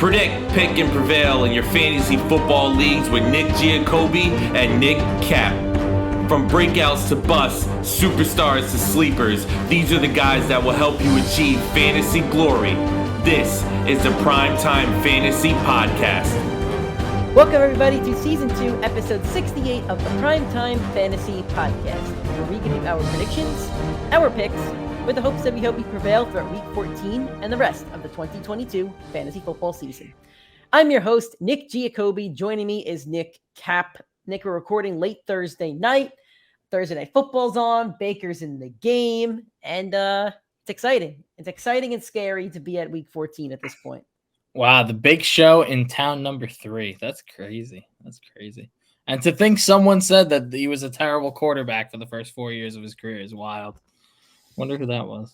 Predict, pick, and prevail in your fantasy football leagues with Nick Giacobbe and Nick Cap. From breakouts to busts, superstars to sleepers, these are the guys that will help you achieve fantasy glory. This is the PrimeTime Fantasy Podcast. Welcome everybody to Season 2, Episode 68 of the PrimeTime Fantasy Podcast, where we give you our predictions, our picks, with the hopes that we hope you prevail throughout Week 14 and the rest of the 2022 fantasy football season. I'm your host, Nick Giacobbe. Joining me is Nick Cap. Nick, we're recording late Thursday night. Thursday Night Football's on. Baker's in the game. And it's exciting. It's exciting and scary to be at Week 14 at this point. Wow, the big show in town number 3. That's crazy. And to think someone said that he was a terrible quarterback for the first 4 years of his career is wild. Wonder who that was.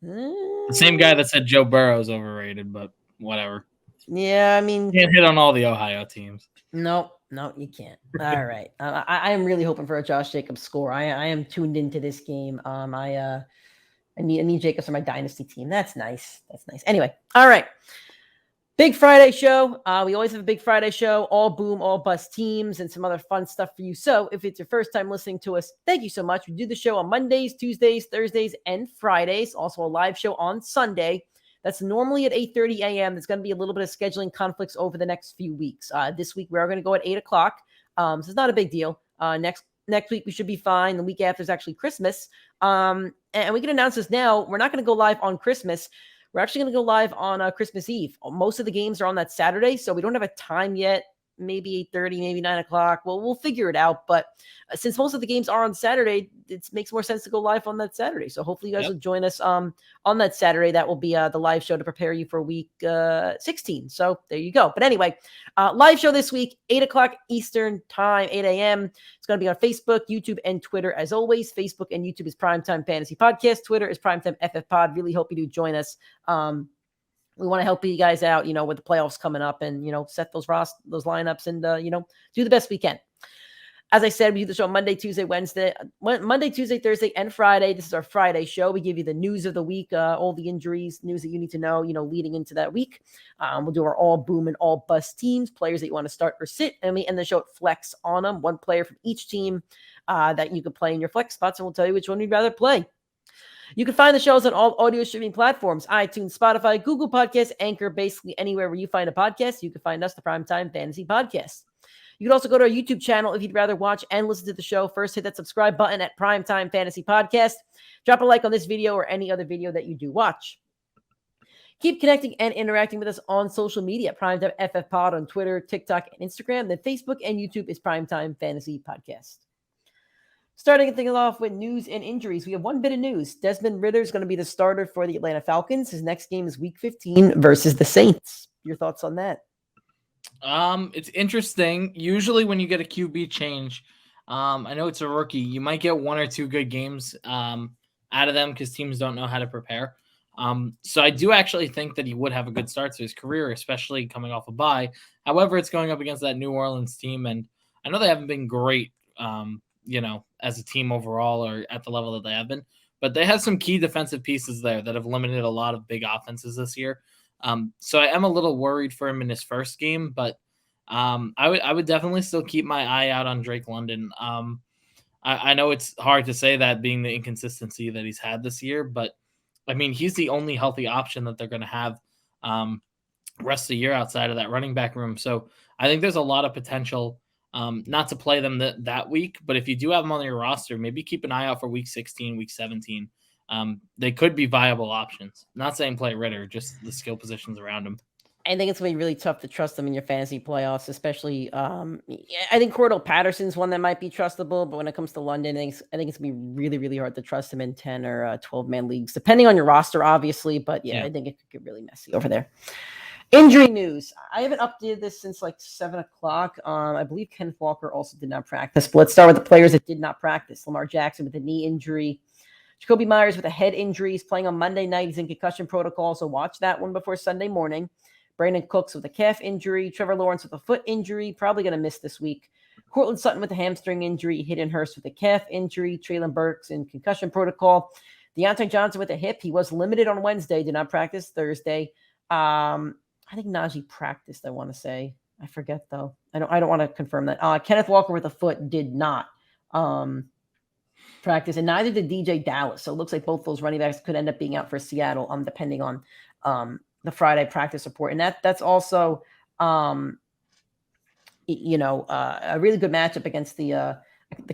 The same guy that said Joe Burrow is overrated, but whatever. Yeah, I mean... Can't hit on all the Ohio teams. No, you can't. All right. I am really hoping for a Josh Jacobs score. I am tuned into this game. I need Jacobs for my dynasty team. That's nice. Anyway, all right. Big Friday show. We always have a big Friday show, all boom, all bust teams, and some other fun stuff for you. So if it's your first time listening to us, thank you so much. We do the show on Mondays, Tuesdays, Thursdays, and Fridays. Also a live show on Sunday. That's normally at 8:30 a.m. There's going to be a little bit of scheduling conflicts over the next few weeks. This week, we are going to go at 8 o'clock. So it's not a big deal. Next week, we should be fine. The week after is actually Christmas. And we can announce this now. We're not going to go live on Christmas. We're actually going to go live on Christmas Eve. Most of the games are on that Saturday, so we don't have a time yet. Maybe 8:30, maybe 9 o'clock. Well, we'll figure it out. But since most of the games are on Saturday, it makes more sense to go live on that Saturday. So hopefully you guys will join us on that Saturday. That will be the live show to prepare you for week 16. So there you go. But anyway, live show this week, 8 o'clock Eastern time, 8 a.m. It's going to be on Facebook, YouTube, and Twitter. As always, Facebook and YouTube is PrimeTime Fantasy Podcast. Twitter is PrimeTimeFFPod. Really hope you do join us. We want to help you guys out, with the playoffs coming up and, set those lineups and, do the best we can. As I said, we do the show Monday, Tuesday, Thursday, and Friday. This is our Friday show. We give you the news of the week, all the injuries, news that you need to know, leading into that week. We'll do our all boom and all bust teams, players that you want to start or sit, and we end the show at flex on them. One player from each team that you could play in your flex spots, and we'll tell you which one you'd rather play. You can find the shows on all audio streaming platforms, iTunes, Spotify, Google Podcasts, Anchor, basically anywhere where you find a podcast. You can find us, the PrimeTime Fantasy Podcast. You can also go to our YouTube channel if you'd rather watch and listen to the show. First, hit that subscribe button at PrimeTime Fantasy Podcast. Drop a like on this video or any other video that you do watch. Keep connecting and interacting with us on social media. PrimeTimeFFPod on Twitter, TikTok, and Instagram. Then Facebook and YouTube is PrimeTime Fantasy Podcast. Starting things off with news and injuries, we have one bit of news. Desmond Ridder is going to be the starter for the Atlanta Falcons. His next game is Week 15 versus the Saints. Your thoughts on that? It's interesting. Usually when you get a QB change, I know it's a rookie, you might get one or two good games out of them because teams don't know how to prepare. So I do actually think that he would have a good start to his career, especially coming off a bye. However, it's going up against that New Orleans team, and I know they haven't been great, as a team overall or at the level that they have been, but they have some key defensive pieces there that have limited a lot of big offenses this year. So I am a little worried for him in his first game, but I would definitely still keep my eye out on Drake London. I know it's hard to say that being the inconsistency that he's had this year, but I mean, he's the only healthy option that they're going to have rest of the year outside of that running back room. So I think there's a lot of potential not to play them that week, but if you do have them on your roster, maybe keep an eye out for week 16, week 17. They could be viable options. Not saying play Ridder, just the skill positions around him. I think it's going to be really tough to trust them in your fantasy playoffs, especially I think Cordell Patterson's one that might be trustable, but when it comes to London, I think it's going to be really, really hard to trust him in 10 or 12-man leagues, depending on your roster, obviously. But yeah, I think it could get really messy over there. Injury news. I haven't updated this since like 7 o'clock. I believe Kenneth Walker also did not practice. But let's start with the players that did not practice. Lamar Jackson with a knee injury. Jacoby Myers with a head injury. He's playing on Monday night. He's in concussion protocol, so watch that one before Sunday morning. Brandon Cooks with a calf injury. Trevor Lawrence with a foot injury. Probably going to miss this week. Cortland Sutton with a hamstring injury. Hayden Hurst with a calf injury. Traylon Burks in concussion protocol. Deontay Johnson with a hip. He was limited on Wednesday. Did not practice Thursday. I think Najee practiced, I want to say. I forget though. I don't want to confirm that. Kenneth Walker with a foot did not practice, and neither did DJ Dallas. So it looks like both those running backs could end up being out for Seattle, depending on the Friday practice report. And that's also a really good matchup against the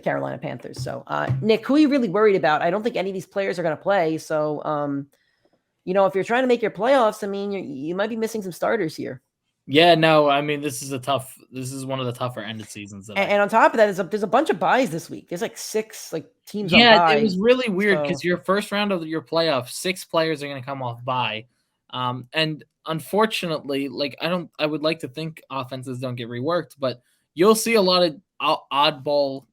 Carolina Panthers. So Nick, who are you really worried about? I don't think any of these players are going to play. So if you're trying to make your playoffs, I mean, you might be missing some starters here. Yeah, no, I mean, this is one of the tougher ended seasons. And on top of that, there's a bunch of buys this week. There's like 6 teams. Yeah, on bye, it was really weird because your first round of your playoffs, 6 players are going to come off bye. And unfortunately, I would like to think offenses don't get reworked, but you'll see a lot of oddball,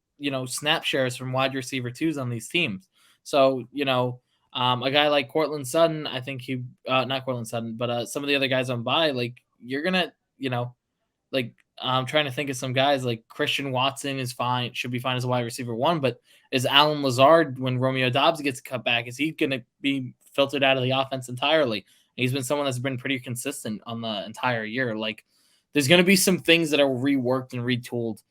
snap shares from wide receiver 2s on these teams. So, a guy like Cortland Sutton, I think not Cortland Sutton, but some of the other guys on bye, you're going to, I'm trying to think of some guys like Christian Watson should be fine as a wide receiver 1, but is Alan Lazard, when Romeo Doubs gets cut back, is he going to be filtered out of the offense entirely? And he's been someone that's been pretty consistent on the entire year. There's going to be some things that are reworked and retooled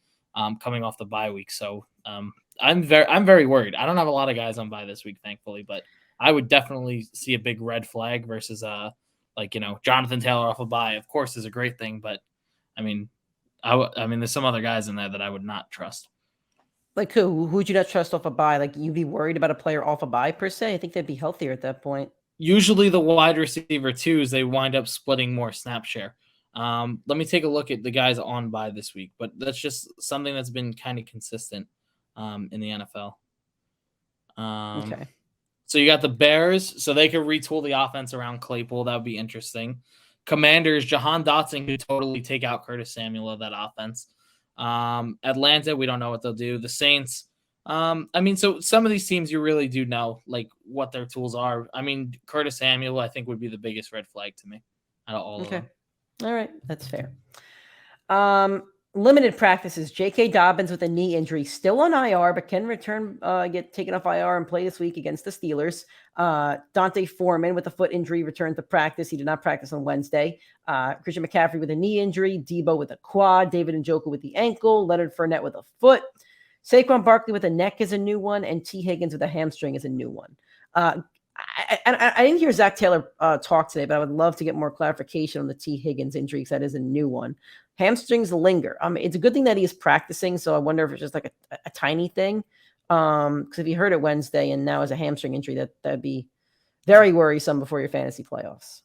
coming off the bye week. So I'm very worried. I don't have a lot of guys on bye this week, thankfully, but I would definitely see a big red flag versus Jonathan Taylor off a bye. Of course, is a great thing, but I mean, there's some other guys in there that I would not trust. Like who? Who would you not trust off a bye? You'd be worried about a player off a bye per se? I think they'd be healthier at that point. Usually the wide receiver 2s, they wind up splitting more snap share. Let me take a look at the guys on bye this week, but that's just something that's been kind of consistent in the NFL. Okay. So you got the Bears, so they could retool the offense around Claypool. That would be interesting. Commanders, Jahan Dotson could totally take out Curtis Samuel of that offense. Atlanta, we don't know what they'll do. The Saints, so some of these teams you really do know what their tools are. I mean, Curtis Samuel, I think, would be the biggest red flag to me out of all of them. All right, that's fair. Limited practices. J.K. Dobbins with a knee injury, still on IR, but can return, get taken off IR and play this week against the Steelers. Dante Foreman with a foot injury returned to practice. He did not practice on Wednesday. Christian McCaffrey with a knee injury. Debo with a quad. David Njoku with the ankle. Leonard Fournette with a foot. Saquon Barkley with a neck is a new one. And T. Higgins with a hamstring is a new one. I didn't hear Zach Taylor talk today, but I would love to get more clarification on the T. Higgins injury because that is a new one. Hamstrings linger. It's a good thing that he is practicing, so I wonder if it's just a tiny thing. Because if he hurt it Wednesday and now has a hamstring injury, that'd be very worrisome before your fantasy playoffs.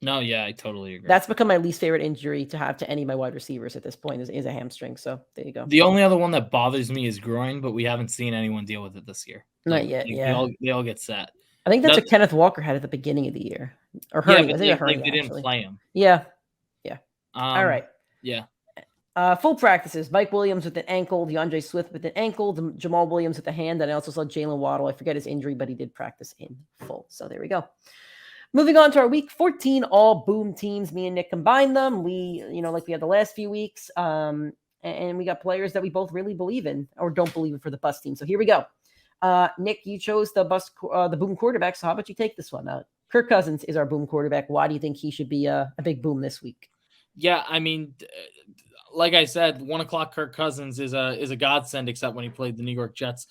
No, yeah, I totally agree. That's become my least favorite injury to have to any of my wide receivers at this point is a hamstring. So there you go. The only other one that bothers me is groin, but we haven't seen anyone deal with it this year. Not yet. Yeah, they all get set. I think that's what Kenneth Walker had at the beginning of the year. Or Hurley. Yeah, but they didn't play him. Yeah. All right. Yeah. Full practices. Mike Williams with an ankle. DeAndre Swift with an ankle. Jamal Williams with a hand. And I also saw Jalen Waddle. I forget his injury, but he did practice in full. So there we go. Moving on to our week 14 all boom teams. Me and Nick combined them. We, like we had the last few weeks. And we got players that we both really believe in or don't believe in for the bust team. So here we go. Nick, you chose the boom quarterback. So how about you take this one? Kirk Cousins is our boom quarterback. Why do you think he should be a big boom this week? Yeah, I mean, like I said, 1 o'clock Kirk Cousins is a godsend, except when he played the New York Jets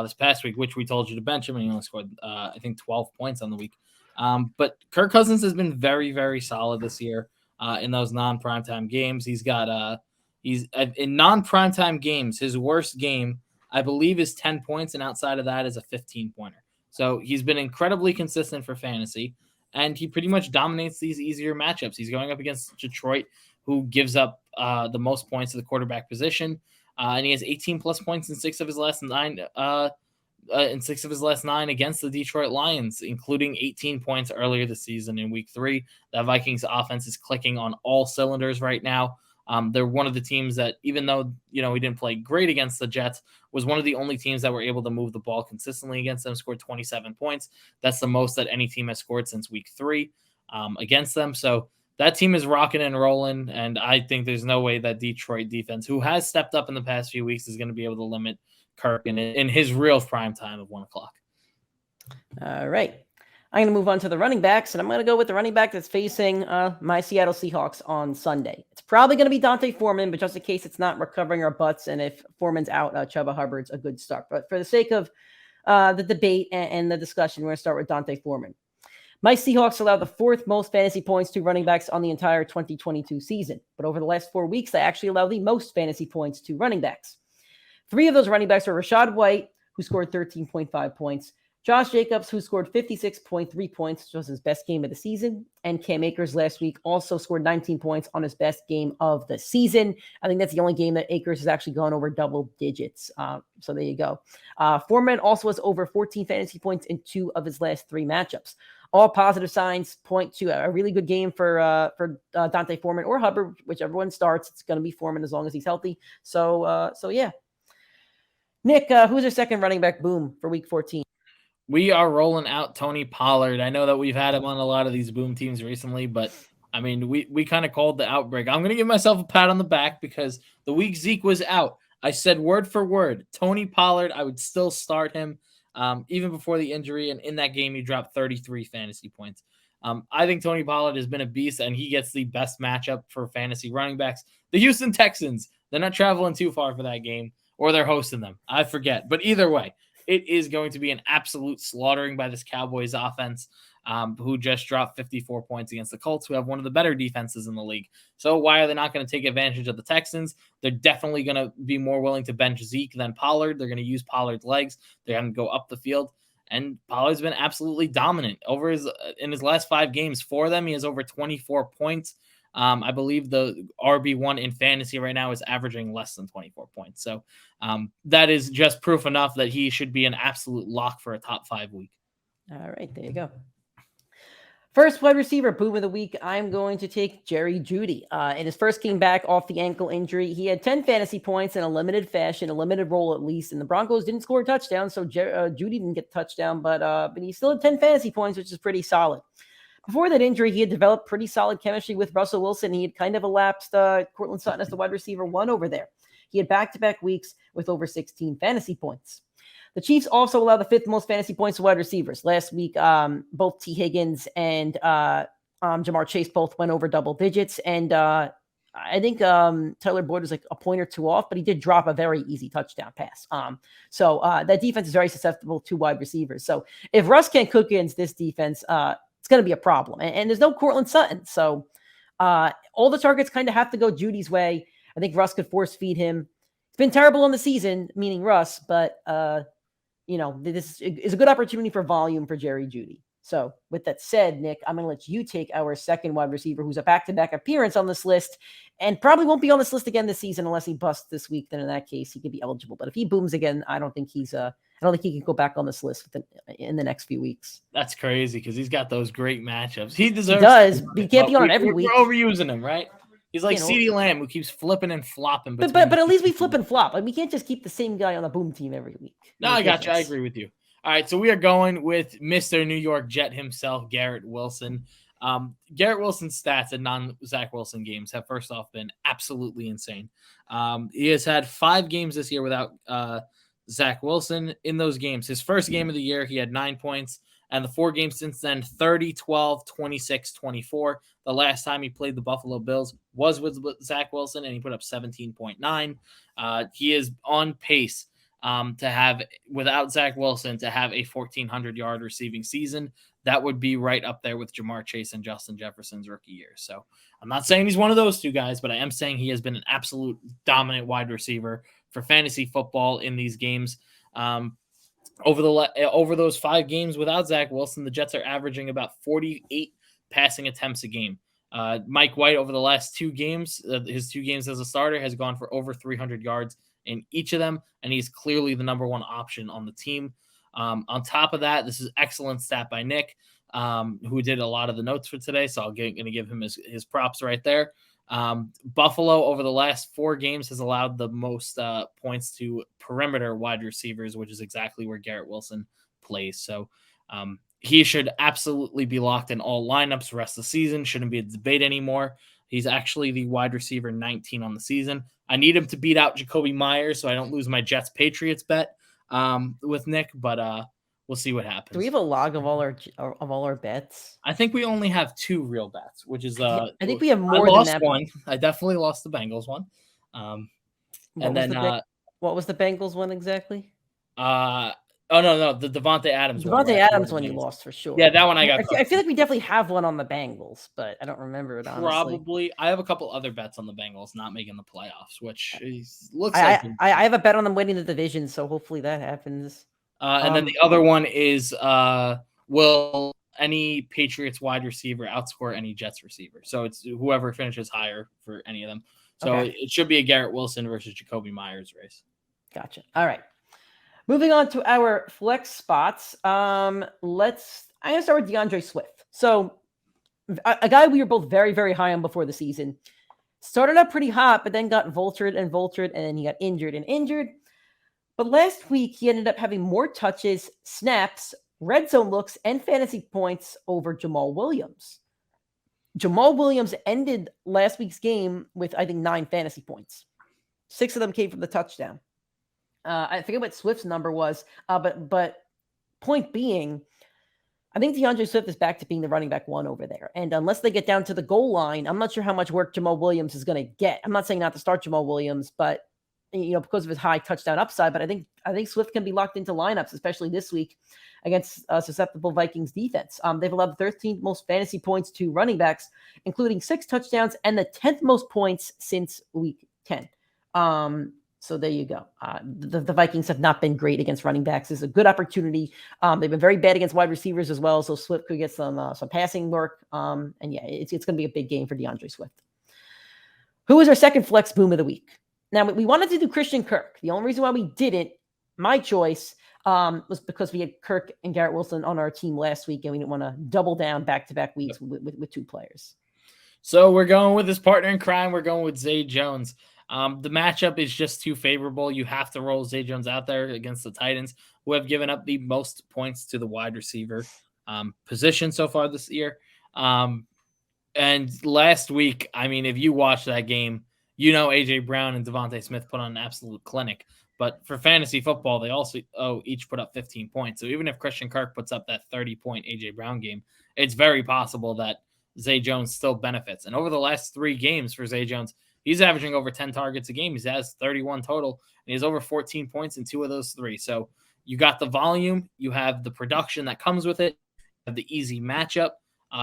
this past week, which we told you to bench him, and he only scored, I think, 12 points on the week. But Kirk Cousins has been very, very solid this year in those non-primetime games. He's got he's in non-primetime games, his worst game, I believe, is 10 points, and outside of that is a 15-pointer. So he's been incredibly consistent for fantasy. And he pretty much dominates these easier matchups. He's going up against Detroit, who gives up the most points to the quarterback position, and he has 18+ points in 6 of his last 9. Against the Detroit Lions, including 18 points earlier this season in Week 3. The Vikings offense is clicking on all cylinders right now. They're one of the teams that, even though we didn't play great against the Jets, was one of the only teams that were able to move the ball consistently against them. Scored 27 points. That's the most that any team has scored since Week 3 against them. So that team is rocking and rolling, and I think there's no way that Detroit defense, who has stepped up in the past few weeks, is going to be able to limit Kirk in his real prime time of 1 o'clock. All right. I'm going to move on to the running backs, and I'm going to go with the running back that's facing my Seattle Seahawks on Sunday. It's probably going to be Dante Foreman, but just in case it's not, we're covering our butts, and if Foreman's out, Chuba Hubbard's a good start. But for the sake of the debate and the discussion, we're going to start with Dante Foreman. My Seahawks allowed the fourth most fantasy points to running backs on the entire 2022 season. But over the last 4 weeks, they actually allowed the most fantasy points to running backs. 3 of those running backs are Rachaad White, who scored 13.5 points, Josh Jacobs, who scored 56.3 points, which was his best game of the season, and Cam Akers last week also scored 19 points on his best game of the season. I think that's the only game that Akers has actually gone over double digits. So there you go. Foreman also has over 14 fantasy points in 2 of his last 3 matchups. All positive signs point to a really good game for Dante Foreman or Hubbard, whichever one starts. It's going to be Foreman as long as he's healthy. So yeah. Nick, who's your second running back boom for week 14? We are rolling out Tony Pollard. I know that we've had him on a lot of these boom teams recently, but I mean, we kind of called the outbreak. I'm going to give myself a pat on the back because the week Zeke was out, I said word for word, Tony Pollard, I would still start him even before the injury. And in that game, he dropped 33 fantasy points. I think Tony Pollard has been a beast, and he gets the best matchup for fantasy running backs. The Houston Texans, they're not traveling too far for that game, or they're hosting them. I forget. But either way, it is going to be an absolute slaughtering by this Cowboys offense, who just dropped 54 points against the Colts, who have one of the better defenses in the league. So why are they not going to take advantage of the Texans? They're definitely going to be more willing to bench Zeke than Pollard. They're going to use Pollard's legs. They're going to go up the field. And Pollard's been absolutely dominant in his last 5 games. 4 of them, he has over 24 points. I believe the RB1 in fantasy right now is averaging less than 24 points. So that is just proof enough that he should be an absolute lock for a top 5 week. All right, there you go. First wide receiver boom of the week, I'm going to take Jerry Jeudy. In his first game back off the ankle injury, he had 10 fantasy points in a limited fashion, a limited role at least, and the Broncos didn't score a touchdown, so Jeudy didn't get a touchdown, but he still had 10 fantasy points, which is pretty solid. Before that injury, he had developed pretty solid chemistry with Russell Wilson. He had kind of elapsed Courtland Sutton as the wide receiver 1 over there. He had back-to-back weeks with over 16 fantasy points. The Chiefs also allowed the 5th most fantasy points to wide receivers. Last week, both T. Higgins and Jamar Chase both went over double digits. And I think Tyler Boyd was like a point or 2 off, but he did drop a very easy touchdown pass. So that defense is very susceptible to wide receivers. So if Russ can't cook against this defense, it's going to be a problem. And there's no Courtland Sutton. So all the targets kind of have to go Judy's way. I think Russ could force feed him. It's been terrible on the season, meaning Russ, but this is a good opportunity for volume for Jerry Jeudy. So with that said, Nick, I'm going to let you take our second wide receiver who's a back-to-back appearance on this list and probably won't be on this list again this season unless he busts this week. Then in that case, he could be eligible. But if he booms again, I don't think he can go back on this list in the next few weeks. That's crazy because he's got those great matchups. He does, but he can't be on it every week. We're overusing him, right? He's like CeeDee Lamb, who keeps flipping and flopping. But at least we flip and flop. Like, we can't just keep the same guy on the boom team every week. No, I got you. I agree with you. All right, so we are going with Mr. New York Jet himself, Garrett Wilson. Garrett Wilson's stats in non-Zach Wilson games have, first off, been absolutely insane. He has had 5 games this year without Zach Wilson. In those games, his first game of the year, he had 9 points. And the 4 games since then, 30, 12, 26, 24. The last time he played the Buffalo Bills was with Zach Wilson, and he put up 17.9. He is on pace to have, without Zach Wilson, to have a 1,400-yard receiving season. That would be right up there with Jamar Chase and Justin Jefferson's rookie year. So I'm not saying he's one of those 2 guys, but I am saying he has been an absolute dominant wide receiver for fantasy football in these games. Over those 5 games without Zach Wilson, the Jets are averaging about 48 passing attempts a game. Mike White, over the last 2 games, his 2 games as a starter, has gone for over 300 yards in each of them, and he's clearly the number 1 option on the team. On top of that, this is excellent stat by Nick, who did a lot of the notes for today, so I'm going to give him his props right there. Buffalo, over the last 4 games, has allowed the most points to perimeter wide receivers, which is exactly where Garrett Wilson plays. So he should absolutely be locked in all lineups the rest of the season. Shouldn't be a debate anymore. He's actually the wide receiver 19 on the season. I need him to beat out Jacoby Myers so I don't lose my Jets-Patriots bet with Nick, but we'll see what happens. Do we have a log of all our bets? I think we only have 2 real bets, which is I think we have more I lost than that. one. I definitely lost the Bengals one. What was the Bengals one exactly? The Devontae Adams one. Devontae Adams one you lost for sure. Yeah, that one I got. I feel like we definitely have one on the Bengals, but I don't remember it honestly. Probably. I have a couple other bets on the Bengals not making the playoffs, which looks like I have a bet on them winning the division, so hopefully that happens. And then the other one is will any Patriots wide receiver outscore any Jets receiver? So it's whoever finishes higher for any of them. So it should be a Garrett Wilson versus Jacoby Myers race. Gotcha. All right. Moving on to our flex spots. I'm going to start with DeAndre Swift. So a guy we were both very, very high on before the season. Started out pretty hot, but then got vultured, and then he got injured. But last week, he ended up having more touches, snaps, red zone looks, and fantasy points over Jamal Williams. Jamal Williams ended last week's game with, I think, 9 fantasy points. 6 of them came from the touchdown. I forget what Swift's number was, but point being, I think DeAndre Swift is back to being the running back 1 over there. And unless they get down to the goal line, I'm not sure how much work Jamal Williams is going to get. I'm not saying not to start Jamal Williams, but because of his high touchdown upside. But I think Swift can be locked into lineups, especially this week against a susceptible Vikings defense. They've allowed the 13th most fantasy points to running backs, including 6 touchdowns and the 10th most points since week 10. So there you go. The Vikings have not been great against running backs. It's a good opportunity. They've been very bad against wide receivers as well. So Swift could get some passing work. And yeah, it's going to be a big game for DeAndre Swift. Who is our second flex boom of the week? Now, we wanted to do Christian Kirk. The only reason why we didn't, my choice, was because we had Kirk and Garrett Wilson on our team last week, and we didn't want to double down back-to-back weeks with 2 players. So we're going with his partner in crime. We're going with Zay Jones. The matchup is just too favorable. You have to roll Zay Jones out there against the Titans, who have given up the most points to the wide receiver position so far this year. And last week, I mean, if you watch that game, A.J. Brown and Devontae Smith put on an absolute clinic. But for fantasy football, they also each put up 15 points. So even if Christian Kirk puts up that 30-point A.J. Brown game, it's very possible that Zay Jones still benefits. And over the last 3 games for Zay Jones, he's averaging over 10 targets a game. He has 31 total, and he has over 14 points in 2 of those 3. So you got the volume, you have the production that comes with it, you have the easy matchup.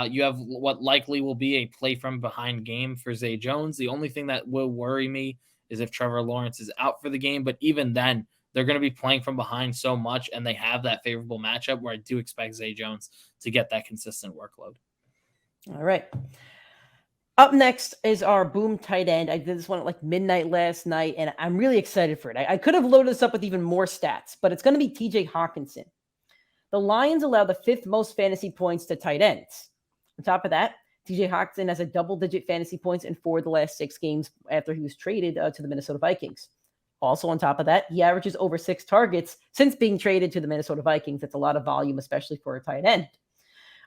You have what likely will be a play from behind game for Zay Jones. The only thing that will worry me is if Trevor Lawrence is out for the game. But even then, they're going to be playing from behind so much, and they have that favorable matchup where I do expect Zay Jones to get that consistent workload. All right. Up next is our boom tight end. I did this one at like midnight last night, and I'm really excited for it. I could have loaded this up with even more stats, but it's going to be TJ Hawkinson. The Lions allow the 5th most fantasy points to tight ends. On top of that, TJ Hawkinson has a double-digit fantasy points in 4 of the last 6 games after he was traded to the Minnesota Vikings. Also on top of that, he averages over 6 targets since being traded to the Minnesota Vikings. That's a lot of volume, especially for a tight end.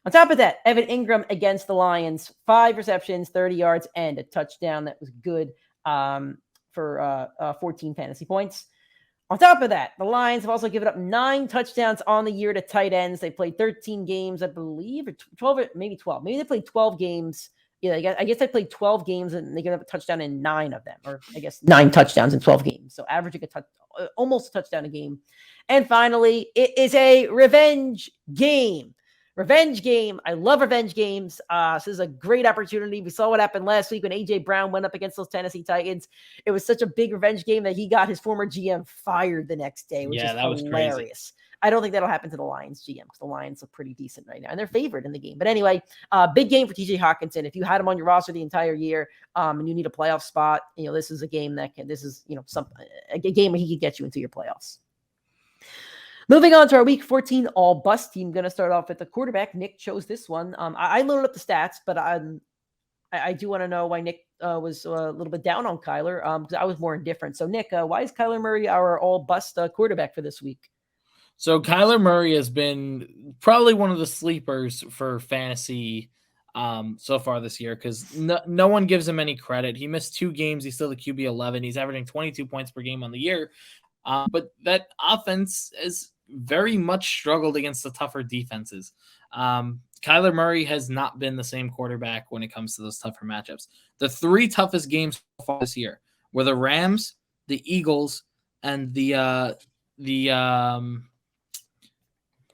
On top of that, Evan Ingram against the Lions, 5 receptions, 30 yards, and a touchdown. That was good for 14 fantasy points. On top of that, the Lions have also given up 9 touchdowns on the year to tight ends. They played 13 games, I believe, or 12, or maybe 12. Maybe they played 12 games. Yeah, I guess they played 12 games, and they gave up a touchdown in 9 of them, or I guess 9 touchdowns in 12 games. So averaging almost a touchdown a game. And finally, it is a revenge game. Revenge game. I love revenge games. This is a great opportunity. We saw what happened last week when A.J. Brown went up against those Tennessee Titans. It was such a big revenge game that he got his former GM fired the next day, which is hilarious. Crazy. I don't think that'll happen to the Lions GM because the Lions are pretty decent right now, and they're favored in the game. But anyway, big game for T.J. Hawkinson. If you had him on your roster the entire year and you need a playoff spot, this is a game a game where he could get you into your playoffs. Moving on to our Week 14 all-bust team. Going to start off with the quarterback. Nick chose this one. I loaded up the stats, but I do want to know why Nick was a little bit down on Kyler because I was more indifferent. So, Nick, why is Kyler Murray our all-bust quarterback for this week? So, Kyler Murray has been probably one of the sleepers for fantasy so far this year because no one gives him any credit. He missed 2 games. He's still the QB 11. He's averaging 22 points per game on the year. But that offense is very much struggled against the tougher defenses. Kyler Murray has not been the same quarterback when it comes to those tougher matchups. The 3 toughest games so far this year were the Rams, the Eagles, and the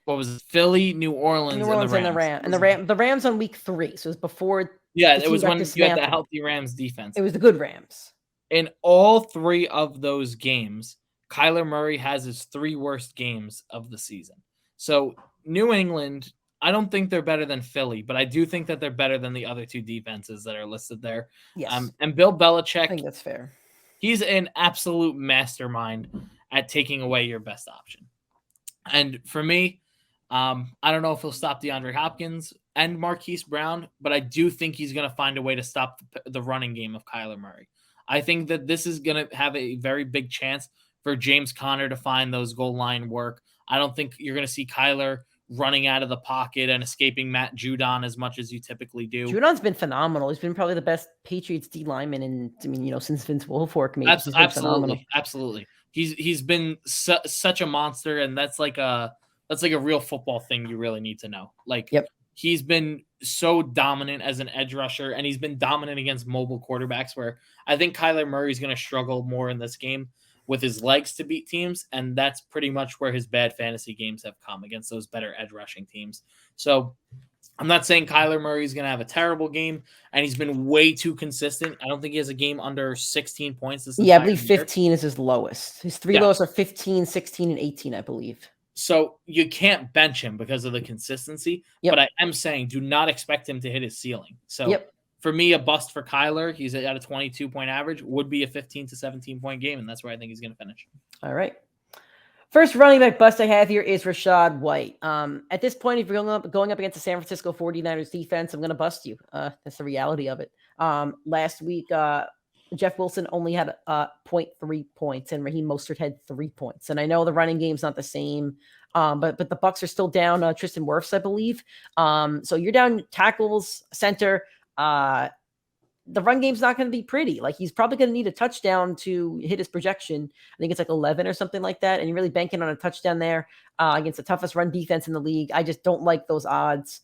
what was it? Philly, New Orleans, New Orleans and the Rams. And the Rams on week 3. So it was before. Yeah, it was when you had the healthy Rams defense. It was the good Rams. In all 3 of those games, Kyler Murray has his 3 worst games of the season. So New England, I don't think they're better than Philly, but I do think that they're better than the other 2 defenses that are listed there. Yes. And Bill Belichick, I think that's fair. He's an absolute mastermind at taking away your best option. And for me, I don't know if he'll stop DeAndre Hopkins and Marquise Brown, but I do think he's going to find a way to stop the running game of Kyler Murray. I think that this is going to have a very big chance for James Conner to find those goal line work. I don't think you're going to see Kyler running out of the pocket and escaping Matt Judon as much as you typically do. Judon's been phenomenal. He's been probably the best Patriots D lineman since Vince Wilfork. Absolutely. He's been such a monster, and that's like a real football thing you really need to know. He's been so dominant as an edge rusher, and he's been dominant against mobile quarterbacks, where I think Kyler Murray's going to struggle more in this game with his legs to beat teams, and that's pretty much where his bad fantasy games have come, against those better edge rushing teams. So I'm not saying Kyler Murray's going to have a terrible game, and he's been way too consistent. I don't think he has a game under 16 points this I believe 15 is his lowest. His 3 lowest are 15, 16, and 18, I believe. So you can't bench him because of the consistency, but I am saying do not expect him to hit his ceiling. So for me, a bust for Kyler, he's at a 22-point average, would be a 15 to 17-point game, and that's where I think he's going to finish. All right. First running back bust I have here is Rachaad White. At this point, if you're going up against the San Francisco 49ers defense, I'm going to bust you. That's the reality of it. Last week, Jeff Wilson only had 0.3 points, and Raheem Mostert had 3 points. And I know the running game's not the same, but the Bucs are still down Tristan Wirfs, I believe. So you're down tackles, center. The run game's not going to be pretty. He's probably going to need a touchdown to hit his projection. I think it's 11 or something like that. And you're really banking on a touchdown there against the toughest run defense in the league. I just don't like those odds.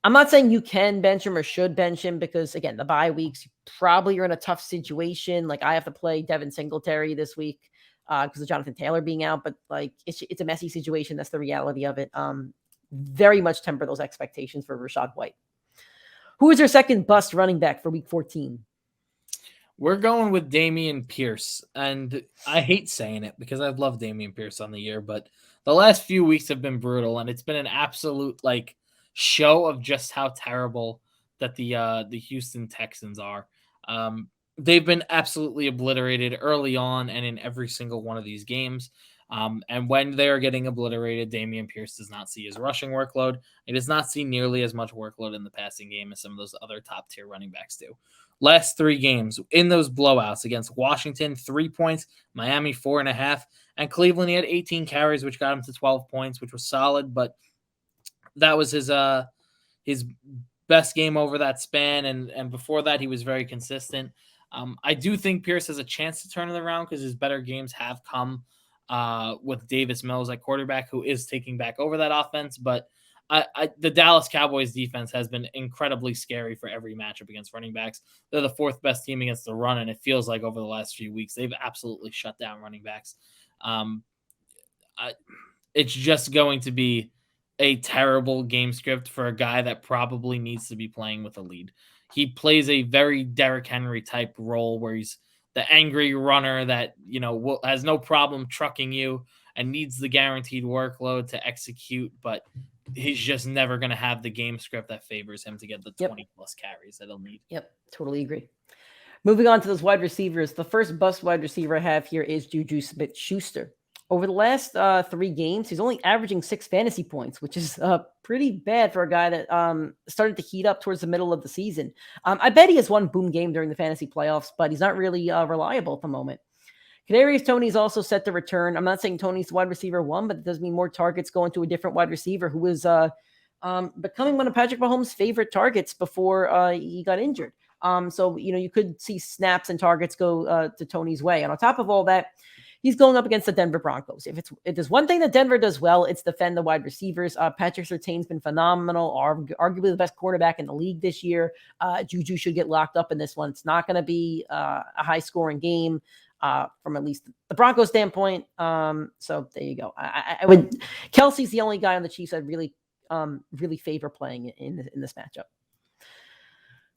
I'm not saying you can bench him or should bench him because, again, the bye weeks, you probably are in a tough situation. I have to play Devin Singletary this week because of Jonathan Taylor being out, but it's a messy situation. That's the reality of it. Very much temper those expectations for Rachaad White. Who is your second bust running back for week 14? We're going with Dameon Pierce, and I hate saying it because I've loved Dameon Pierce on the year, but the last few weeks have been brutal, and it's been an absolute show of just how terrible that the Houston Texans are. They've been absolutely obliterated early on and in every single one of these games. And when they are getting obliterated, Dameon Pierce does not see his rushing workload. He does not see nearly as much workload in the passing game as some of those other top tier running backs do. Last 3 games in those blowouts against Washington, 3 points, Miami 4.5, and Cleveland, he had 18 carries, which got him to 12 points, which was solid, but that was his best game over that span, and before that, he was very consistent. I do think Pierce has a chance to turn it around because his better games have come with Davis Mills at quarterback, who is taking back over that offense. But the Dallas Cowboys defense has been incredibly scary for every matchup against running backs. They're the 4th best team against the run, and it feels like over the last few weeks, they've absolutely shut down running backs. It's just going to be a terrible game script for a guy that probably needs to be playing with a lead. He plays a very Derrick Henry type role where he's the angry runner that, has no problem trucking you and needs the guaranteed workload to execute, but he's just never going to have the game script that favors him to get the 20 plus carries that he'll need. Yep. Totally agree. Moving on to those wide receivers. The first bust wide receiver I have here is Juju Smith-Schuster. Over the last 3 games, he's only averaging 6 fantasy points, which is pretty bad for a guy that started to heat up towards the middle of the season. I bet he has one boom game during the fantasy playoffs, but he's not really reliable at the moment. Kadarius Toney is also set to return. I'm not saying Toney's the wide receiver 1, but it does mean more targets going to a different wide receiver who was becoming one of Patrick Mahomes' favorite targets before he got injured. So you could see snaps and targets go to Toney's way. And on top of all that, he's going up against the Denver Broncos. If there's one thing that Denver does well, it's defend the wide receivers. Patrick Surtain's been phenomenal, arguably the best quarterback in the league this year. Juju should get locked up in this one. It's not going to be a high-scoring game from at least the Broncos standpoint. So there you go. I would. Kelsey's the only guy on the Chiefs I'd really favor playing in this matchup.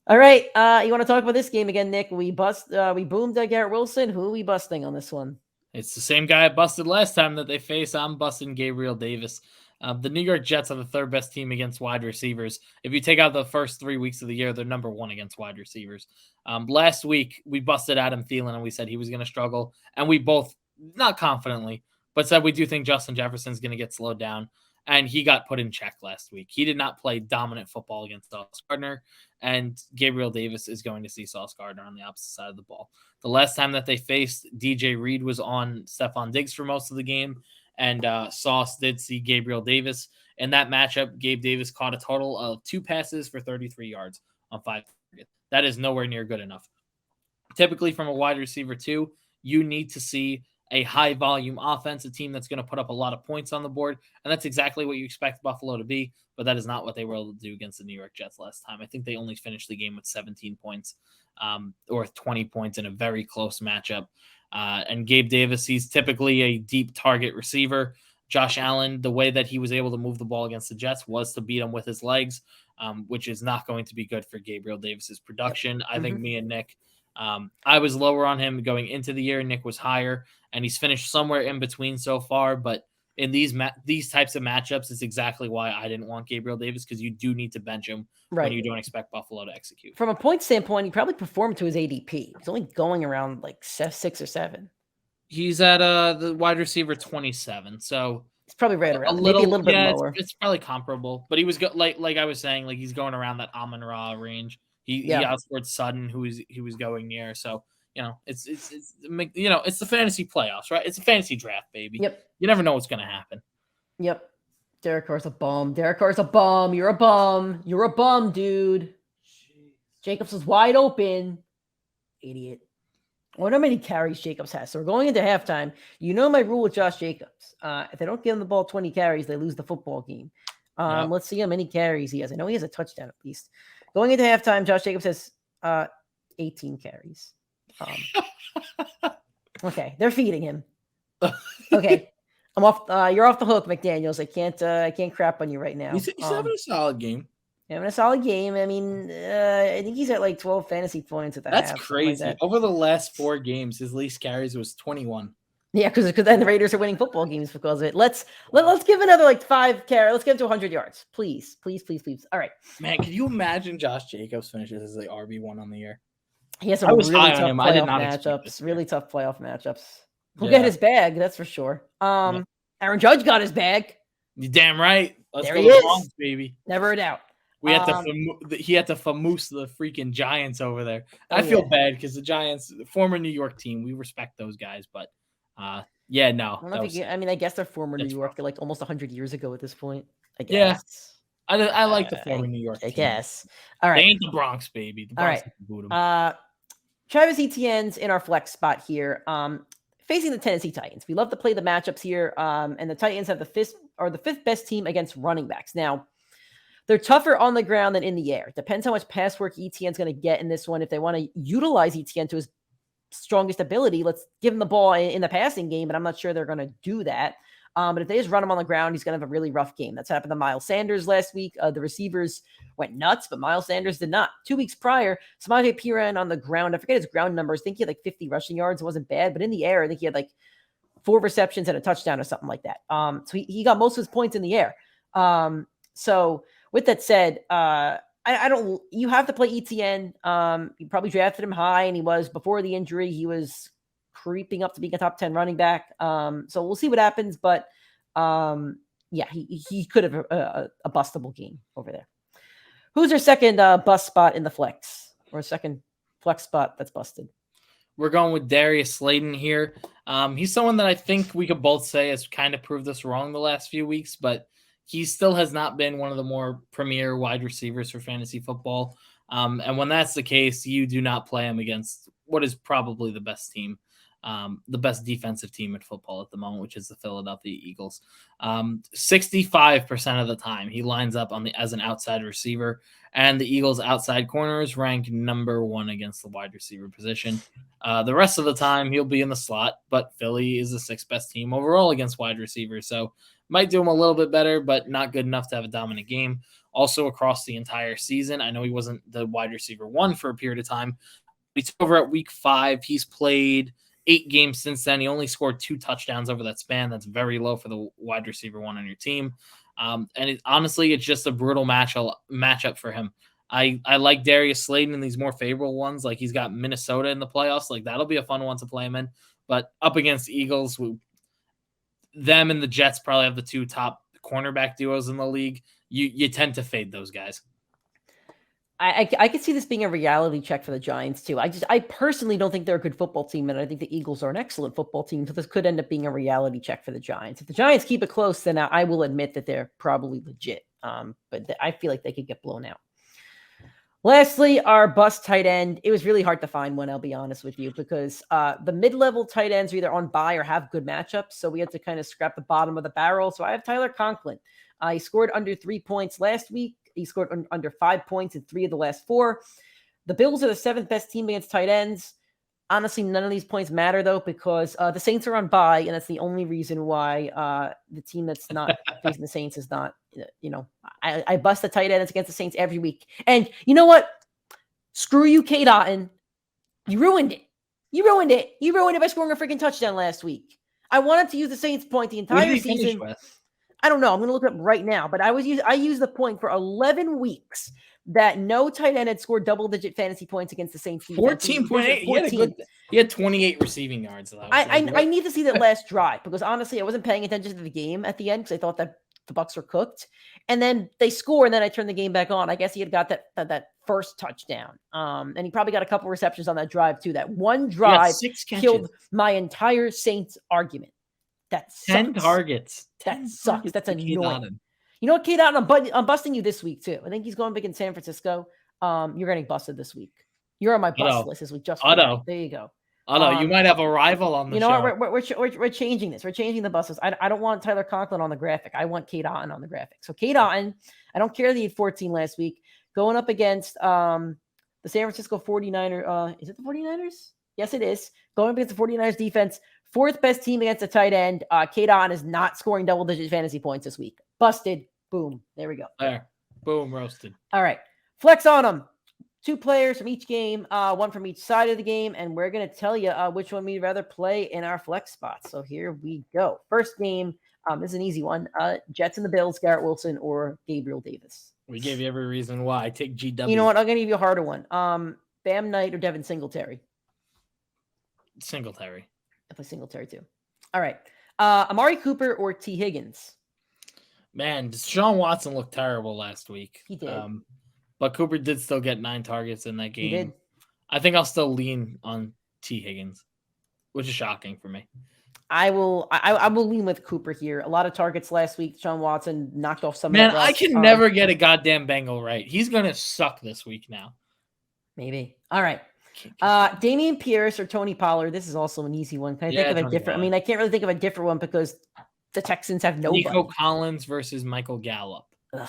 All right. You want to talk about this game again, Nick? We boomed Garrett Wilson. Who are we busting on this one? It's the same guy I busted last time that they faced. I'm busting Gabriel Davis. The New York Jets are the third best team against wide receivers. If you take out the first 3 weeks of the year, they're number one against wide receivers. Last week, we busted Adam Thielen and we said he was going to struggle. And we both, not confidently, but said we do think Justin Jefferson's going to get slowed down. And he got put in check last week. He did not play dominant football against Sauce Gardner. And Gabriel Davis is going to see Sauce Gardner on the opposite side of the ball. The last time that they faced, DJ Reed was on Stephon Diggs for most of the game. And Sauce did see Gabriel Davis. In that matchup, Gabe Davis caught a total of 2 passes for 33 yards on 5 targets. That is nowhere near good enough. Typically, from a wide receiver, too, you need to see a high-volume offense, a team that's going to put up a lot of points on the board, and that's exactly what you expect Buffalo to be, but that is not what they were able to do against the New York Jets last time. I think they only finished the game with 17 points or 20 points in a very close matchup. And Gabe Davis, he's typically a deep target receiver. Josh Allen, the way that he was able to move the ball against the Jets was to beat him with his legs, which is not going to be good for Gabriel Davis's production. I think me and Nick, I was lower on him going into the year. Nick was higher, and he's finished somewhere in between so far. But in these types of matchups, it's exactly why I didn't want Gabriel Davis, because you do need to bench him when you don't expect Buffalo to execute. From a point standpoint, he probably performed to his ADP. He's only going around like 6 or 7. He's at the wide receiver 27, so it's probably right around, maybe a little bit lower. It's probably comparable, but he was like I was saying, like he's going around that Amon-Ra range. He outscored Sutton, who was going near. So it's the fantasy playoffs, right? It's a fantasy draft, baby. Yep. You never know what's going to happen. Yep. Derek Carr's a bum. Derek Carr's a bum. You're a bum. You're a bum, dude. Jacobs is wide open. Idiot. I wonder how many carries Jacobs has. So we're going into halftime. You know my rule with Josh Jacobs. If they don't give him the ball 20 carries, they lose the football game. Let's see how many carries he has. I know he has a touchdown at least. Going into halftime, Josh Jacobs has 18 carries. Okay, they're feeding him. Okay, I'm off. You're off the hook, McDaniels. I can't crap on you right now. He's having a solid game. Having a solid game. I mean, I think he's at like 12 fantasy points at the half. That's crazy. Like that. Over the last 4 games, his least carries was 21. Yeah, because then the Raiders are winning football games because of it. Let's give another like 5 carries. Let's get him to 100 yards, please. All right, man. Can you imagine Josh Jacobs finishes as the RB1 on the year? He has some really tough playoff matchups. Really tough playoff matchups. He'll get his bag, that's for sure. Aaron Judge got his bag. You're damn right. Let's there go he is, Bronx, baby. Never a doubt. He had to famoose the freaking Giants over there. I feel bad because the Giants, former New York team, we respect those guys, but no. I guess they're former New York. They're like almost 100 years ago at this point. I guess. Yeah. I like the former New York team. I guess. All right. They ain't the Bronx, baby. The Bronx boot them. Travis Etienne's in our flex spot here. Facing the Tennessee Titans. We love to play the matchups here. And the Titans have the fifth best team against running backs. Now, they're tougher on the ground than in the air. Depends how much pass work Etienne's going to get in this one. If they want to utilize Etienne to his strongest ability, let's give him the ball in the passing game, but I'm not sure they're going to do that. But if they just run him on the ground, he's going to have a really rough game. That's happened to Miles Sanders last week. The receivers went nuts, but Miles Sanders did not. 2 weeks prior, Samaje Perine on the ground, I forget his ground numbers. I think he had like 50 rushing yards. It wasn't bad, but in the air, I think he had like 4 receptions and a touchdown or something like that. So he got most of his points in the air. So with that said, you have to play Etienne. You probably drafted him high, and he was, before the injury, he was creeping up to being a top 10 running back. So we'll see what happens, but he could have a bustable game over there. Who's your second bust spot in the flex, or second flex spot that's busted? We're going with Darius Slayton here. He's someone that I think we could both say has kind of proved us wrong the last few weeks, but he still has not been one of the more premier wide receivers for fantasy football. And when that's the case, you do not play him against what is probably the best team. the best defensive team in football at the moment, which is the Philadelphia Eagles. 65% of the time he lines up as an outside receiver, and the Eagles outside corners rank number 1 against the wide receiver position. The rest of the time he'll be in the slot, but Philly is the 6th best team overall against wide receivers. So might do him a little bit better, but not good enough to have a dominant game. Also across the entire season, I know he wasn't the wide receiver 1 for a period of time. He's over at week 5. He's played 8 games since then. He only scored 2 touchdowns over that span. That's very low for the wide receiver 1 on your team. Honestly, it's just a brutal matchup for him. I like Darius Slayton in these more favorable ones. Like he's got Minnesota in the playoffs. Like that'll be a fun one to play him in. But up against the Eagles, them and the Jets probably have the 2 top cornerback duos in the league. You tend to fade those guys. I could see this being a reality check for the Giants too. I personally don't think they're a good football team, and I think the Eagles are an excellent football team. So this could end up being a reality check for the Giants. If the Giants keep it close, then I will admit that they're probably legit. But I feel like they could get blown out. Lastly, our bust tight end. It was really hard to find one, I'll be honest with you, because the mid-level tight ends are either on bye or have good matchups. So we had to kind of scrap the bottom of the barrel. So I have Tyler Conklin. He scored under 3 points last week. He scored under 5 points in 3 of the last 4. The Bills are the 7th best team against tight ends. Honestly, none of these points matter, though, because the Saints are on bye, and that's the only reason why the team that's not facing the Saints is not, I bust the tight ends against the Saints every week. And you know what? Screw you, K. Dotton. You ruined it. You ruined it by scoring a freaking touchdown last week. I wanted to use the Saints point the entire season. I don't know. I'm going to look it up right now, but I used the point for 11 weeks that no tight end had scored double-digit fantasy points against the Saints. 14.8. He had 28 receiving yards. I need to see that last drive because honestly, I wasn't paying attention to the game at the end because I thought that the Bucs were cooked. And then they score, and then I turned the game back on. I guess he had got that first touchdown. And he probably got a couple receptions on that drive too. That one drive killed my entire Saints argument. That sucks. 10 targets. That sucks. That's annoying. You know what, K. Dotton? I'm busting you this week, too. I think he's going big in San Francisco. You're getting busted this week. You're on my bust list this week. Just there you go. You might have a rival on the show. You know what? We're changing this. We're changing the buses. I don't want Tyler Conklin on the graphic. I want K. Dotton on the graphic. So K. Dotton, I don't care that he had 14 last week. Going up against the San Francisco 49ers. Is it the 49ers? Yes, it is. Going up against the 49ers defense. 4th best team against the tight end. K. Dotton is not scoring double-digit fantasy points this week. Busted. Boom. There we go. There. Boom. Roasted. All right. Flex on them. 2 players from each game, 1 from each side of the game, and we're going to tell you which one we'd rather play in our flex spots. So here we go. First game, this is an easy one. Jets and the Bills, Garrett Wilson or Gabriel Davis. We gave you every reason why. Take GW. You know what? I'm going to give you a harder one. Bam Knight or Devin Singletary? Singletary. I play Singletary too. All right. Amari Cooper or T. Higgins? Man, Deshaun Watson looked terrible last week. He did. But Cooper did still get 9 targets in that game. He did. I think I'll still lean on T. Higgins, which is shocking for me. I will lean with Cooper here. A lot of targets last week. Deshaun Watson knocked off some. Man, I can never get a goddamn Bengal right. He's going to suck this week now. Maybe. All right. Damian Pierce or Tony Pollard. This is also an easy one. Can I think of a different? I can't really think of a different one because the Texans have nobody. Nico Collins versus Michael Gallup. Ugh.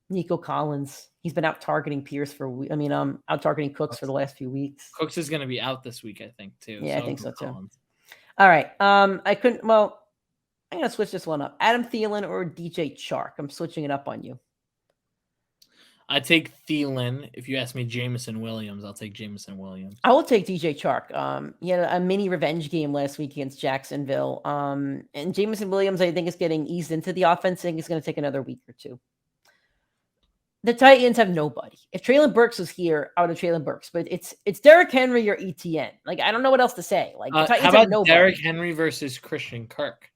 Nico Collins. He's been out targeting Pierce out targeting Cooks for the last few weeks. Cooks is going to be out this week, I think, too. Yeah, I think so too. All right. I'm going to switch this one up. Adam Thielen or DJ Chark? I'm switching it up on you. I take Thielen. If you ask me Jameson Williams, I'll take Jameson Williams. I will take DJ Chark. He had a mini revenge game last week against Jacksonville. And Jameson Williams, I think, is getting eased into the offense. I think it's going to take another week or two. The Titans have nobody. If Treylon Burks was here, I would have Treylon Burks. But it's Derrick Henry or ETN. I don't know what else to say. The Titans how about have nobody. Derrick Henry versus Christian Kirk?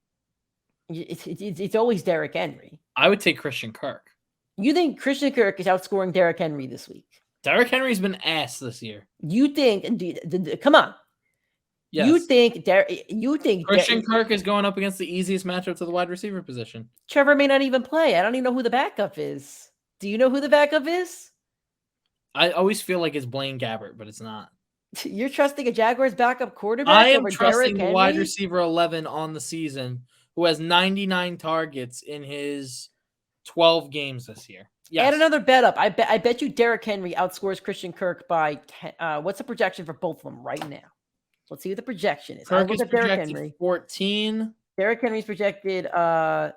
It's always Derrick Henry. I would take Christian Kirk. You think Christian Kirk is outscoring Derrick Henry this week? Derrick Henry's been ass this year. You think? Come on. Yes. You think Christian Kirk is going up against the easiest matchup to the wide receiver position? Trevor may not even play. I don't even know who the backup is. Do you know who the backup is? I always feel like it's Blaine Gabbert, but it's not. You're trusting a Jaguars backup quarterback I am over trusting Derrick the wide Henry? receiver 11 on the season who has 99 targets in his 12 games this year. Yes. Add another bet up. I bet you Derrick Henry outscores Christian Kirk by what's the projection for both of them right now? Let's see what the projection is. Kirk is projected 14. Derrick Henry's projected. My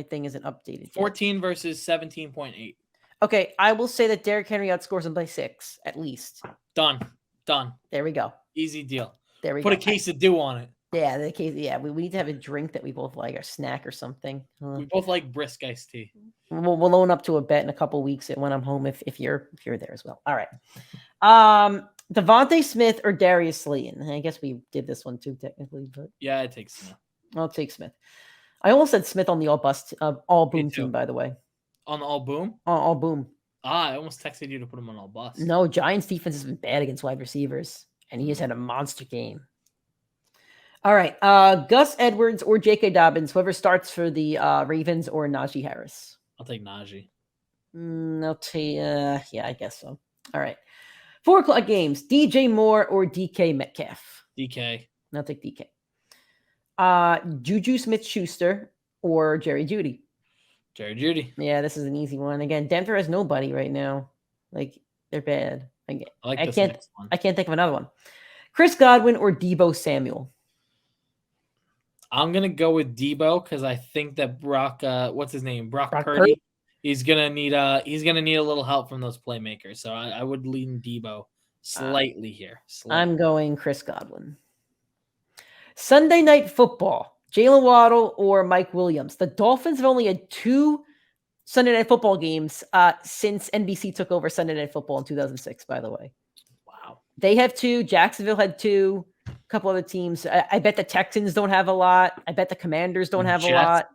thing isn't updated yet. 14 versus 17.8. Okay, I will say that Derrick Henry outscores him by 6 at least. Done. There we go. Easy deal. There we Put go. a case of dew on it. Yeah, the case. Yeah, we need to have a drink that we both like, or snack or something. We both like brisk iced tea. We'll own up to a bet in a couple weeks when I'm home if you're there as well. All right. Devontae Smith or Darius Slayton. I guess we did this one too technically, but yeah, I take Smith. I'll take Smith. I almost said Smith on the all boom team, by the way. On the all boom? All boom. I almost texted you to put him on all bust. No, Giants defense has been bad against wide receivers, and he has had a monster game. All right. Gus Edwards or J.K. Dobbins, whoever starts for the Ravens, or Najee Harris. I'll take Najee. I'll take, yeah, I guess so. All right. 4 o'clock games. DJ Moore or DK Metcalf. DK. I'll take DK. Juju Smith-Schuster or Jerry Jeudy. Jerry Jeudy. Yeah, this is an easy one. Again, Denver has nobody right now. Like, they're bad. I can't think of another one. Chris Godwin or Deebo Samuel. I'm gonna go with Deebo because I think that Brock Purdy. He's gonna need a little help from those playmakers. So I would lean Deebo slightly here. I'm going Chris Godwin. Sunday Night Football. Jalen Waddle or Mike Williams. The Dolphins have only had 2 Sunday Night Football games since NBC took over Sunday Night Football in 2006, by the way. Wow. They have 2. Jacksonville had 2. A couple other teams. I bet the Texans don't have a lot. I bet the Commanders don't have a lot.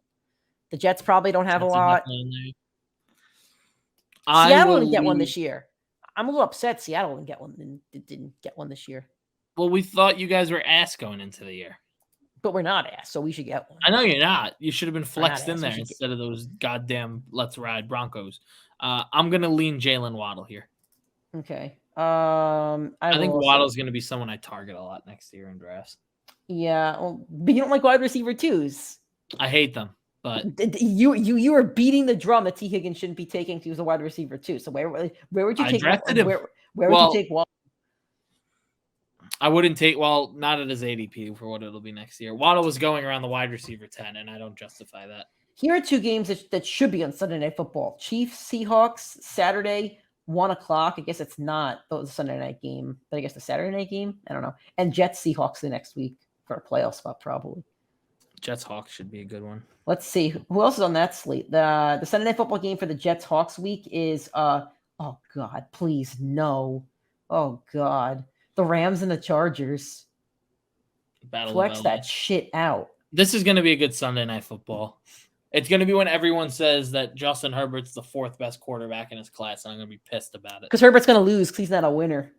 The Jets probably don't have a lot. Seattle didn't get one this year. I'm a little upset Seattle didn't get one this year. Well, we thought you guys were ass going into the year. But we're not ass, so we should get one. I know you're not. You should have been flexed in there instead of those goddamn let's ride Broncos. I'm going to lean Jalen Waddle here. Okay. I think Waddle's going to be someone I target a lot next year in drafts. Yeah, but you don't like wide receiver 2s. I hate them, but you are beating the drum that T. Higgins shouldn't be taking. He was a wide receiver 2. So where would you take? Where would you take Waddle? I wouldn't take, not at his ADP for what it'll be next year. Waddle was going around the wide receiver 10, and I don't justify that. Here are 2 games that should be on Sunday Night Football. Chiefs, Seahawks, Saturday, 1 o'clock. I guess it's not the Sunday night game, but I guess the Saturday night game. I don't know. And Jets, Seahawks the next week for a playoff spot, probably. Jets, Hawks should be a good one. Let's see. Who else is on that slate? The Sunday Night Football game for the Jets, Hawks week is, oh, God, please, no. Oh, God. The Rams and the Chargers. Flex that shit out. This is going to be a good Sunday Night Football. It's going to be when everyone says that Justin Herbert's the 4th best quarterback in his class, and I'm going to be pissed about it. Because Herbert's going to lose because he's not a winner.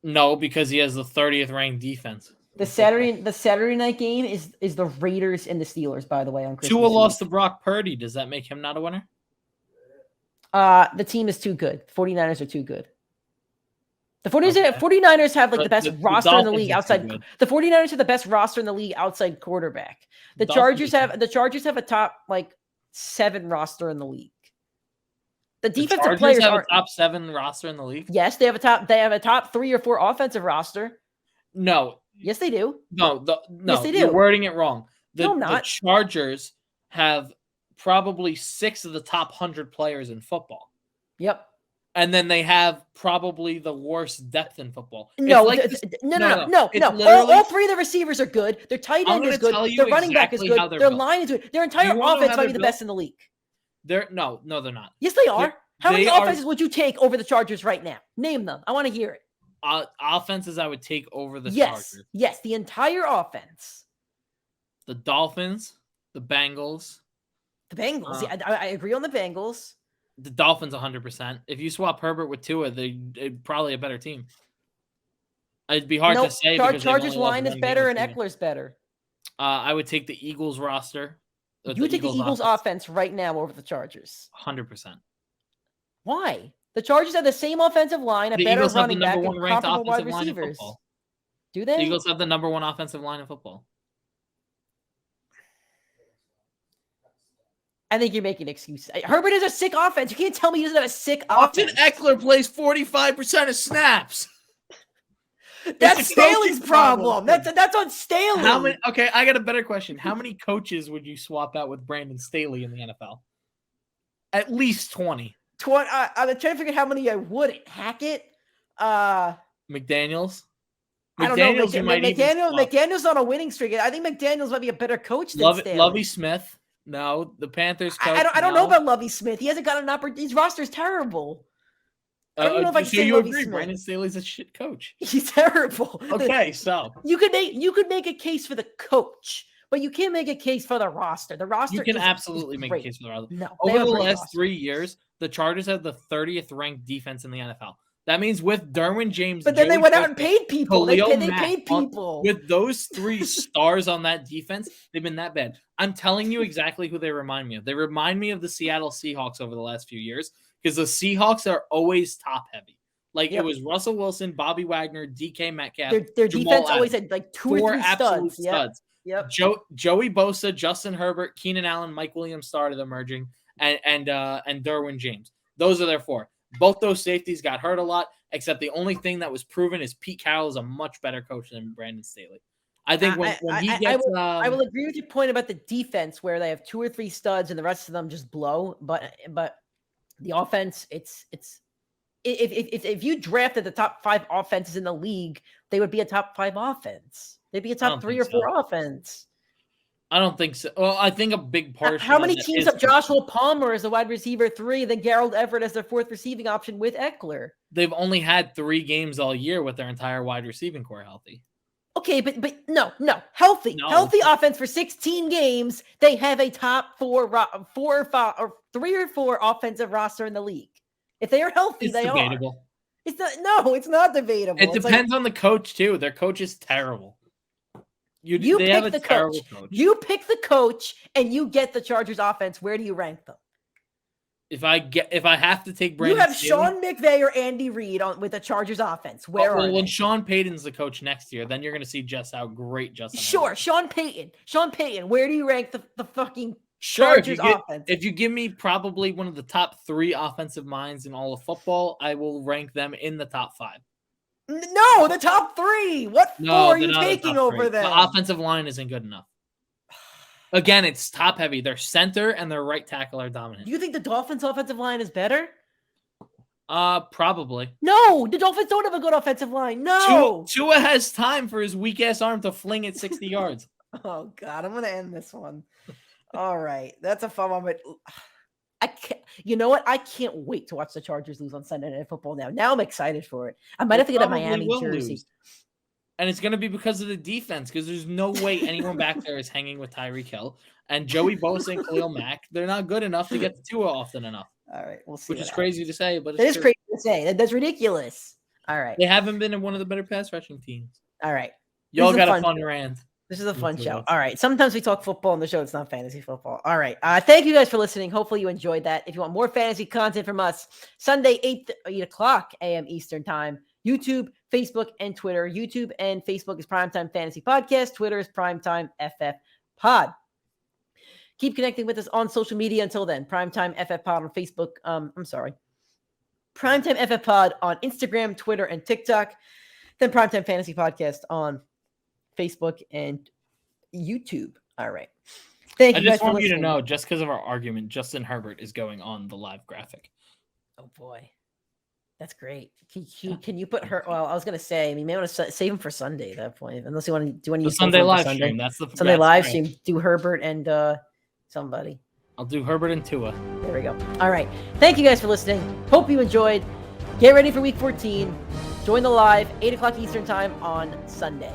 No, because he has the 30th ranked defense. The Saturday night game is the Raiders and the Steelers, by the way, on Christmas Tua lost week. to Brock Purdy. Does that make him not a winner? The team is too good. 49ers are too good. The 49ers have like the best roster in the league outside. The 49ers have the best roster in the league outside quarterback. The Chargers have a top like 7 roster in the league. The defensive players have a top 7 roster in the league. Yes, they have a top 3 or 4 offensive roster. No. Yes, they do. No. Yes, they do. You're wording it wrong. No, I'm not. The Chargers have probably 6 of the top 100 players in football. Yep. And then they have probably the worst depth in football. No. All 3 of the receivers are good. Their tight end is good. Their running back is good. Their line is good. Their entire offense might be the best in the league. They're not. Yes, they are. How many offenses would you take over the Chargers right now? Name them. I want to hear it. Offenses I would take over the Chargers. Yes, the entire offense. The Dolphins, the Bengals. Yeah, I agree on the Bengals. The Dolphins 100%. If you swap Herbert with Tua, they're probably a better team. It'd be hard to say because Chargers line is better and Eckler's better. I would take the Eagles roster. You would take the Eagles offense right now over the Chargers. 100%. Why? The Chargers have the same offensive line, a The better Eagles have the running back, number and one ranked comparable wide offensive line in receivers. football. Do The they? Eagles have the number one offensive line in football. I think you're making excuses. Herbert is a sick offense. You can't tell me he doesn't have a sick Austin offense. Eckler plays 45% of snaps. That's It's a coaching Staley's problem. That's on Staley. How many? Okay, I got a better question. How many coaches would you swap out with Brandon Staley in the NFL? At least 20. I'm trying to figure out how many I wouldn't. Hackett. McDaniels. I don't know. You might even swap. McDaniel's on a winning streak. I think McDaniel's might be a better coach than Staley. Lovie Smith. No, the Panthers coach. I don't know about Lovie Smith. He hasn't got an opportunity. His roster's terrible. I don't know if I can say you Lovie agree? Smith. Brandon Staley's a shit coach. He's terrible. Okay, so you could make a case for the coach, but you can't make a case for the roster. The roster you can is absolutely make great. a case for the roster. No, over the last 3 years, the Chargers have the 30th ranked defense in the NFL. That means with Derwin James, but then they went out and paid people. They Khalil paid people. With those 3 stars on that defense, they've been that bad. I'm telling you exactly who they remind me of. They remind me of the Seattle Seahawks over the last few years because the Seahawks are always top heavy. Like it was Russell Wilson, Bobby Wagner, DK Metcalf. Their defense always had like 2 or 3 absolute studs. Yep. Joey Bosa, Justin Herbert, Keenan Allen, Mike Williams started emerging, and Derwin James. Those are their 4. Both those safeties got hurt a lot, except the only thing that was proven is Pete Carroll is a much better coach than Brandon Staley. I think when he gets... I will agree with your point about the defense where they have 2 or 3 studs and the rest of them just blow. But the offense, it's if you drafted the top 5 offenses in the league, they would be a top 5 offense. They'd be a top 3 or 4 offense. I don't think so. Well, I think a big part. How many teams have Joshua Palmer as a wide receiver 3, then Gerald Everett as their 4th receiving option with Eckler? They've only had 3 games all year with their entire wide receiving core healthy. Okay, but no. Healthy offense for 16 games. They have a top 4 or 5 or 3 or 4 offensive roster in the league. If they are healthy, they debatable. are. It's not. No, it's not debatable. It depends on the coach too. Their coach is terrible. You pick the coach. You pick the coach, and you get the Chargers offense. Where do you rank them? If I have to take Brandon, you have Sean McVay or Andy Reid with the Chargers offense. When Sean Payton's the coach next year, then you're going to see just how great Justin. Sure, Sean Payton. Where do you rank the fucking Chargers offense? If you give me probably one of the top 3 offensive minds in all of football, I will rank them in the top 5. No, the top 3. What 4 are you taking over them? The offensive line isn't good enough. Again, it's top heavy. Their center and their right tackle are dominant. Do you think the Dolphins' offensive line is better? Probably. No, the Dolphins don't have a good offensive line. No. Tua has time for his weak ass arm to fling it 60 yards. Oh God, I'm gonna end this one. All right, that's a fun one, but I can't. You know what? I can't wait to watch the Chargers lose on Sunday Night Football. Now I'm excited for it. I might have to get a Miami jersey. Lose. And it's going to be because of the defense, because there's no way anyone back there is hanging with Tyreek Hill. And Joey Bosa and Khalil Mack, they're not good enough to get to Tua often enough. All right, we'll see. Which is crazy to say, but it is crazy to say. That's ridiculous. All right. They haven't been in one of the better pass rushing teams. All right. Y'all got a fun rant. This is a fun show. All right. Sometimes we talk football on the show. It's not fantasy football. All right. Thank you guys for listening. Hopefully you enjoyed that. If you want more fantasy content from us, Sunday, 8 o'clock a.m. Eastern time, YouTube, Facebook, and Twitter. YouTube and Facebook is Primetime Fantasy Podcast. Twitter is Primetime FF Pod. Keep connecting with us on social media until then. Primetime FF Pod on Facebook. Primetime FF Pod on Instagram, Twitter, and TikTok. Then Primetime Fantasy Podcast on Facebook and YouTube. All right. Thank you. I just want you to know, just because of our argument, Justin Herbert is going on the live graphic. Oh boy. That's great. Can you put her? Well, I was gonna say, you may want to save him for Sunday at that point, unless you want to do any Sunday live stream. That's the Sunday live stream. Do Herbert and somebody. I'll do Herbert and Tua. There we go. All right. Thank you guys for listening. Hope you enjoyed. Get ready for Week 14. Join the live 8 o'clock Eastern time on Sunday.